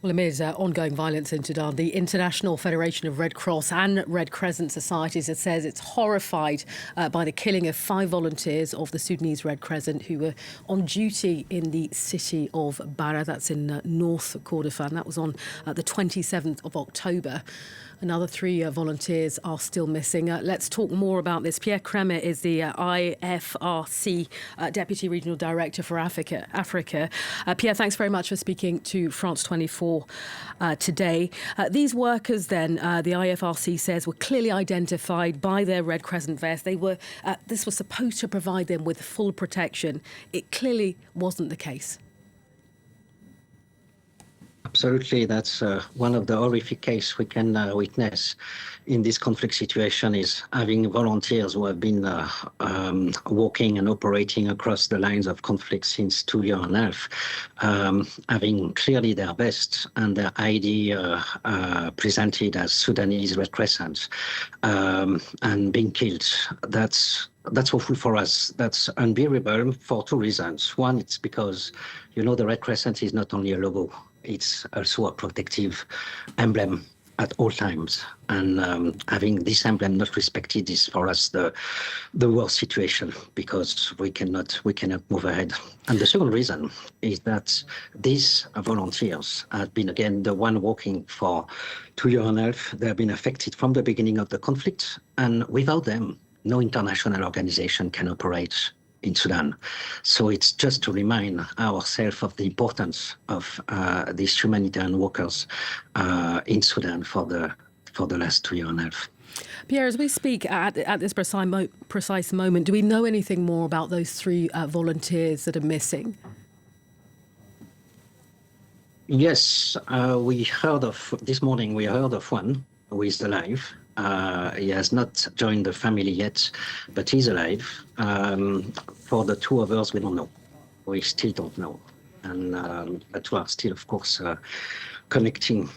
Well, amid ongoing violence in Sudan, the International Federation of Red Cross and Red Crescent Societies has said it's horrified by the killing of 5 volunteers of the Sudanese Red Crescent who were on duty in the city of Bara, that's in North Kordofan. That was on the 27th of October. Another 3 volunteers are still missing. Let's talk more about this. Pierre Kremer is the IFRC Deputy Regional Director for Africa. Pierre, thanks very much for speaking to France 24 today. These workers then, the IFRC says, were clearly identified by their Red Crescent vest. This was supposed to provide them with full protection. It clearly wasn't the case. Absolutely, that's one of the horrific cases we can witness in this conflict situation is having volunteers who have been working and operating across the lines of conflict since 2.5 years, having clearly their best and their ID presented as Sudanese Red Crescent and being killed. That's awful for us. That's unbearable for 2 reasons. One, it's because, the Red Crescent is not only a logo, it's also a protective emblem at all times. And having this emblem not respected is for us the worst situation because we cannot move ahead. And the second reason is that these volunteers have been, again, the one working for 2.5 years. They have been affected from the beginning of the conflict. And without them, no international organization can operate in Sudan. So it's just to remind ourselves of the importance of these humanitarian workers in Sudan for the last 2.5 years. Pierre, as we speak at this precise moment, do we know anything more about those 3 volunteers that are missing? Yes, this morning we heard of one who is alive. He has not joined the family yet, but he's alive. For the 2 others, we don't know. We still don't know. And but we are still, of course, connecting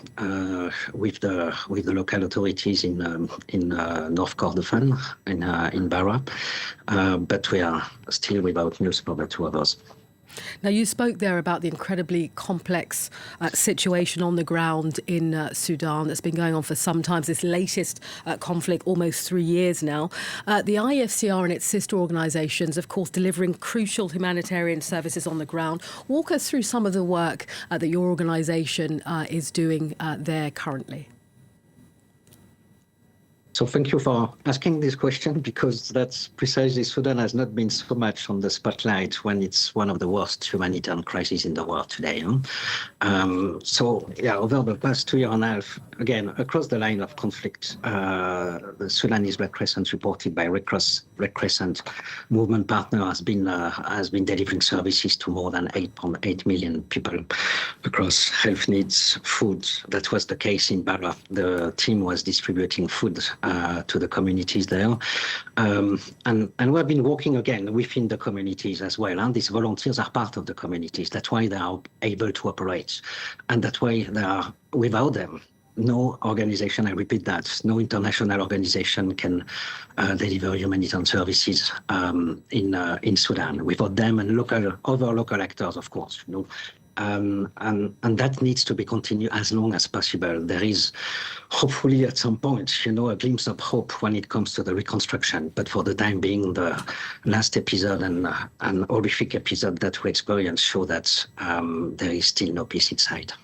with the local authorities in North Kordofan, in Bara. But we are still without news for the 2 others. Now, you spoke there about the incredibly complex situation on the ground in Sudan that's been going on for some time, this latest conflict, almost 3 years now. The IFCR and its sister organisations, of course, delivering crucial humanitarian services on the ground. Walk us through some of the work that your organisation is doing there currently. So thank you for asking this question, because that's precisely Sudan has not been so much on the spotlight when it's one of the worst humanitarian crises in the world today. Over the past 2.5 years, again, across the line of conflict, the Sudanese Red Crescent, reported by Red Crescent movement partner, has been delivering services to more than 8.8 million people across health needs, food. That was the case in Bara. The team was distributing food to the communities there. And we have been working again within the communities as well. And these volunteers are part of the communities. That's why they are able to operate. And that's why they are, without them, no organization, I repeat that, no international organization can deliver humanitarian services in Sudan. Without them and other local actors, of course. And that needs to be continued as long as possible. There is hopefully at some point, a glimpse of hope when it comes to the reconstruction. But for the time being, the last episode and an horrific episode that we experienced show that there is still no peace in sight.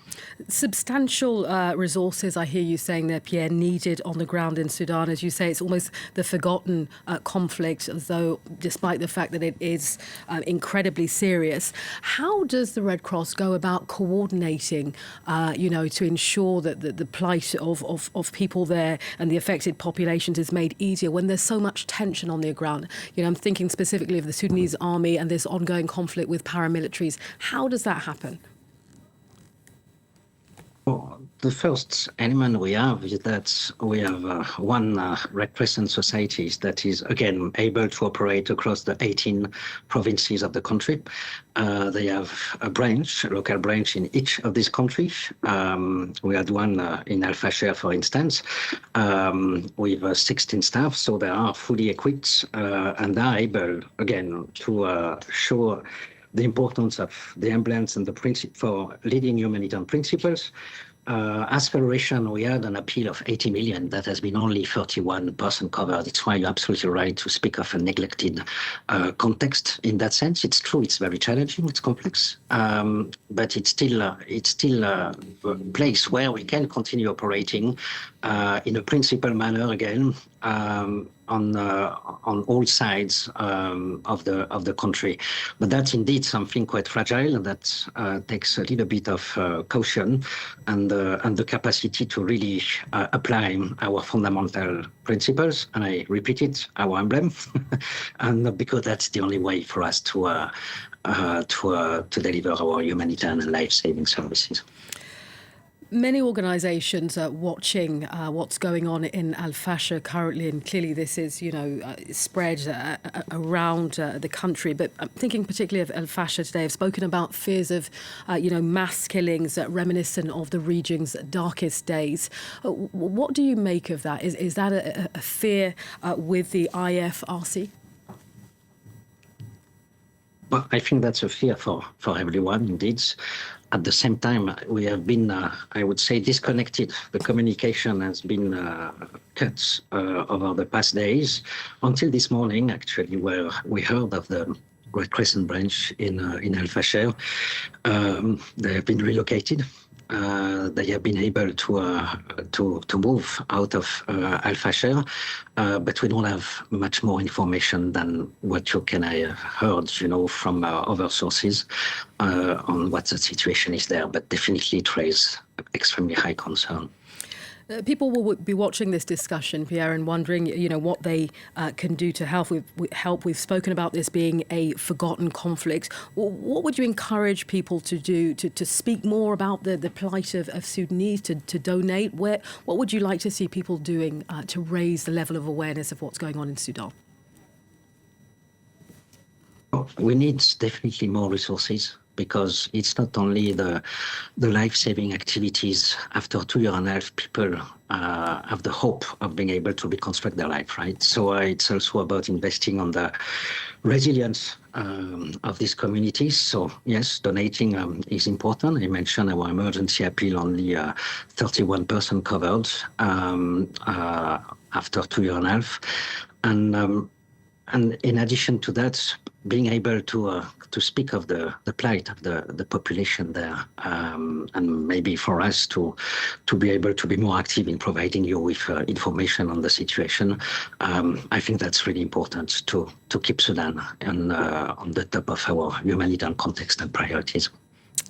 Substantial resources, I hear you saying there, Pierre, needed on the ground in Sudan. As you say, it's almost the forgotten conflict, though, despite the fact that it is incredibly serious. How does the Red Cross go about coordinating, to ensure that the plight of people there and the affected populations is made easier when there's so much tension on the ground? I'm thinking specifically of the Sudanese army and this ongoing conflict with paramilitaries. How does that happen? Well, the first element we have is that we have one Red Crescent societies that is, again, able to operate across the 18 provinces of the country. They have a local branch in each of these countries. We had one in Fasher, for instance, with 16 staff, so they are fully equipped and they are able, again, to show the importance of the emblems and the principle for leading humanitarian principles. As Federation, we had an appeal of 80 million that has been only 31% covered. It's why you're absolutely right to speak of a neglected context in that sense. It's true, it's very challenging, it's complex, but it's still a place where we can continue operating in a principled manner again, on all sides of the country. But that's indeed something quite fragile that takes a little bit of caution and the capacity to really apply our fundamental principles. And I repeat it, our emblem, and because that's the only way for us to deliver our humanitarian and life-saving services. Many organisations are watching what's going on in Fasher currently, and clearly this is, spread around the country. But I'm thinking particularly of Fasher today. I've spoken about fears of, mass killings reminiscent of the region's darkest days. What do you make of that? Is that a fear with the IFRC? Well, I think that's a fear for everyone, indeed. At the same time, we have been, I would say, disconnected. The communication has been cut over the past days until this morning, actually, where we heard of the Red Crescent branch in Fasher. They have been relocated. They have been able to move out of Fasher, but we don't have much more information than what you can have heard, from other sources on what the situation is there. But definitely it raises extremely high concern. People will be watching this discussion, Pierre, and wondering, what they can do to help. We've spoken about this being a forgotten conflict. What would you encourage people to do to speak more about the plight of Sudanese, to donate? What would you like to see people doing to raise the level of awareness of what's going on in Sudan? We need definitely more resources, because it's not only the life-saving activities. After 2.5 years, people have the hope of being able to reconstruct their life, right? So it's also about investing on the resilience of these communities. So yes, donating is important. I mentioned our emergency appeal, only 31% covered after 2.5 years. And in addition to that, being able to speak of the plight of the population there, and maybe for us to be able to be more active in providing you with information on the situation, I think that's really important to keep Sudan on the top of our humanitarian context and priorities.